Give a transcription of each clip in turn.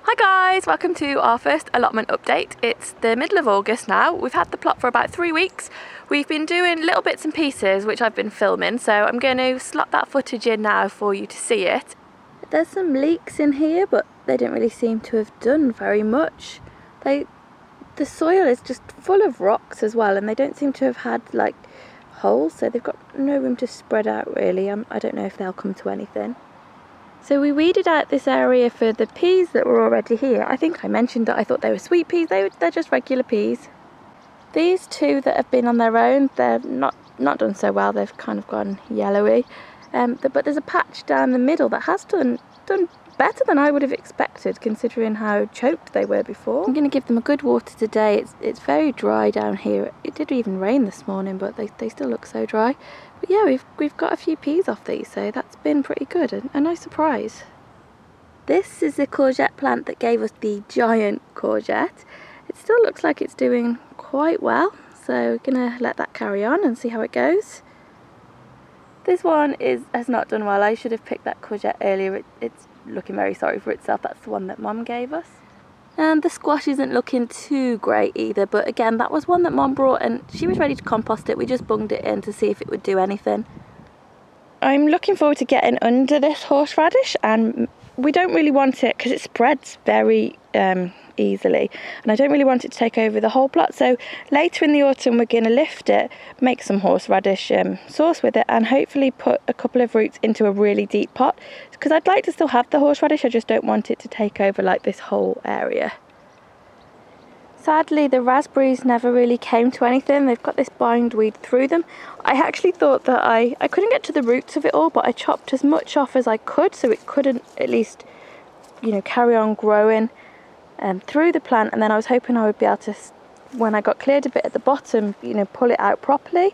Hi guys, welcome to our first allotment update. It's the middle of August now. We've had the plot for about 3 weeks. We've been doing little bits and pieces which I've been filming, so I'm going to slot that footage in now for you to see it. There's some leaks in here, but they don't really seem to have done very much. The soil is just full of rocks as well, and they don't seem to have had like holes, so they've got no room to spread out really. I don't know if they'll come to anything. So we weeded out this area for the peas that were already here. I think I mentioned that I thought they were sweet peas. They're just regular peas. These two that have been on their own, they're not done so well. They've kind of gone yellowy. But there's a patch down the middle that has done better than I would have expected, considering how choked they were before. I'm going to give them a good water today. It's very dry down here. It did even rain this morning, but they still look so dry. But yeah, we've got a few peas off these, so that's been pretty good. A nice surprise. This is the courgette plant that gave us the giant courgette. It still looks like it's doing quite well, so we're gonna let that carry on and see how it goes. This one has not done well. I should have picked that courgette earlier. It's looking very sorry for itself. That's the one that Mum gave us. And the squash isn't looking too great either, but again, that was one that Mum brought and she was ready to compost it. We just bunged it in to see if it would do anything. I'm looking forward to getting under this horseradish, and we don't really want it because it spreads very easily, and I don't really want it to take over the whole plot. So later in the autumn we're going to lift it, make some horseradish sauce with it, and hopefully put a couple of roots into a really deep pot, because I'd like to still have the horseradish. I just don't want it to take over like this whole area. Sadly, the raspberries never really came to anything. They've got this bindweed through them. I actually thought that I couldn't get to the roots of it all, but I chopped as much off as I could so it couldn't at least, you know, carry on growing through the plant. And then I was hoping I would be able to, when I got cleared a bit at the bottom, you know, pull it out properly.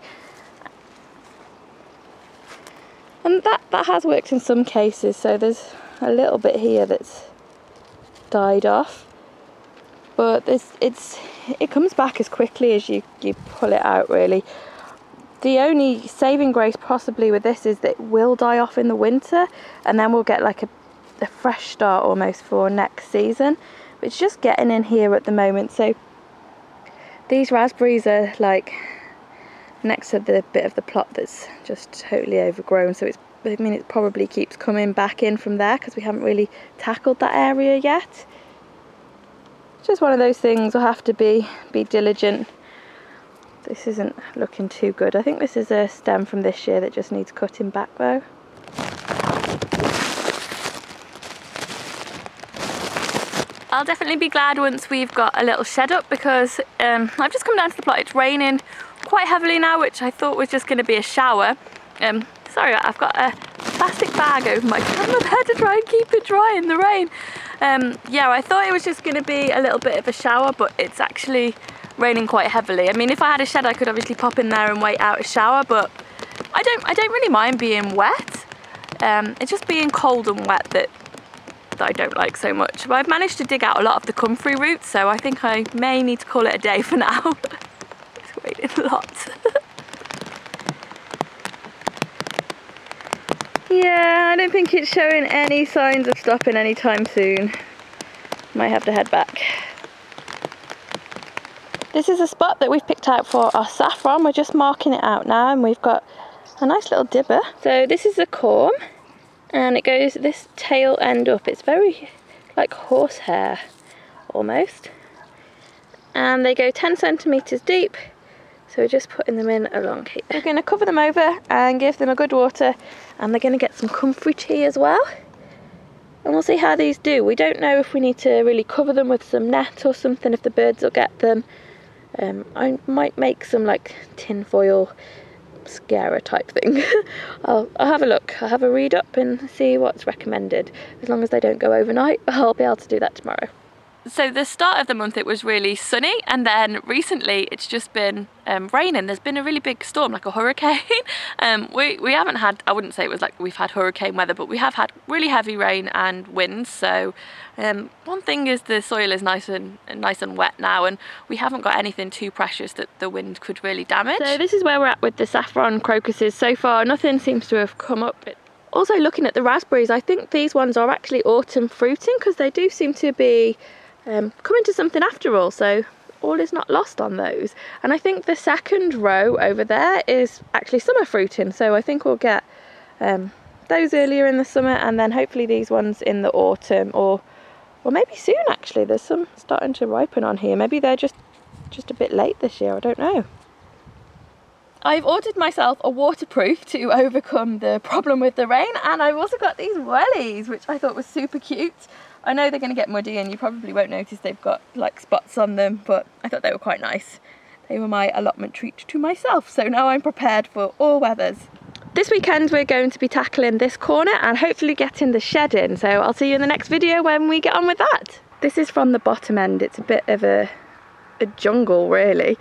And that has worked in some cases. So there's a little bit here that's died off. But it comes back as quickly as you pull it out, really. The only saving grace possibly with this is that it will die off in the winter, and then we'll get like a fresh start almost for next season. But it's just getting in here at the moment. So these raspberries are like next to the bit of the plot that's just totally overgrown. So it probably keeps coming back in from there because we haven't really tackled that area yet. Just one of those things. We'll have to be diligent. This isn't looking too good. I think this is a stem from this year that just needs cutting back though. I'll definitely be glad once we've got a little shed up, because I've just come down to the plot. It's raining quite heavily now, which I thought was just going to be a shower. Sorry, I've got a plastic bag over my camera there to try and keep it dry in the rain. Yeah, I thought it was just going to be a little bit of a shower, but it's actually raining quite heavily. I mean, if I had a shed, I could obviously pop in there and wait out a shower, but I don't really mind being wet. It's just being cold and wet that I don't like so much. But I've managed to dig out a lot of the comfrey roots, so I think I may need to call it a day for now. It's raining a lot. Yeah, I don't think it's showing any signs of stopping anytime soon. Might have to head back. This is a spot that we've picked out for our saffron. We're just marking it out now, and we've got a nice little dibber. So this is a corm, and it goes this tail end up. It's very like horsehair almost. And they go 10 centimetres deep. So we're just putting them in along here. We're going to cover them over and give them a good water, and they're going to get some comfrey tea as well. And we'll see how these do. We don't know if we need to really cover them with some net or something, if the birds will get them. I might make some like tin foil scarer type thing. I'll have a look. I'll have a read up and see what's recommended. As long as they don't go overnight, I'll be able to do that tomorrow. So the start of the month it was really sunny, and then recently it's just been raining. There's been a really big storm, like a hurricane. We haven't had, I wouldn't say it was like we've had hurricane weather, but we have had really heavy rain and winds. So one thing is the soil is nice and wet now, and we haven't got anything too precious that the wind could really damage. So this is where we're at with the saffron crocuses so far. Nothing seems to have come up. Also looking at the raspberries, I think these ones are actually autumn fruiting because they do seem to be coming to something after all, so all is not lost on those. And I think the second row over there is actually summer fruiting, so I think we'll get those earlier in the summer and then hopefully these ones in the autumn, or maybe soon actually. There's some starting to ripen on here. Maybe they're just a bit late this year, I don't know. I've ordered myself a waterproof to overcome the problem with the rain, and I've also got these wellies, which I thought was super cute. I know they're going to get muddy and you probably won't notice they've got like spots on them, but I thought they were quite nice. They were my allotment treat to myself, so now I'm prepared for all weathers. This weekend we're going to be tackling this corner and hopefully getting the shed in, so I'll see you in the next video when we get on with that. This is from the bottom end. It's a bit of a jungle really.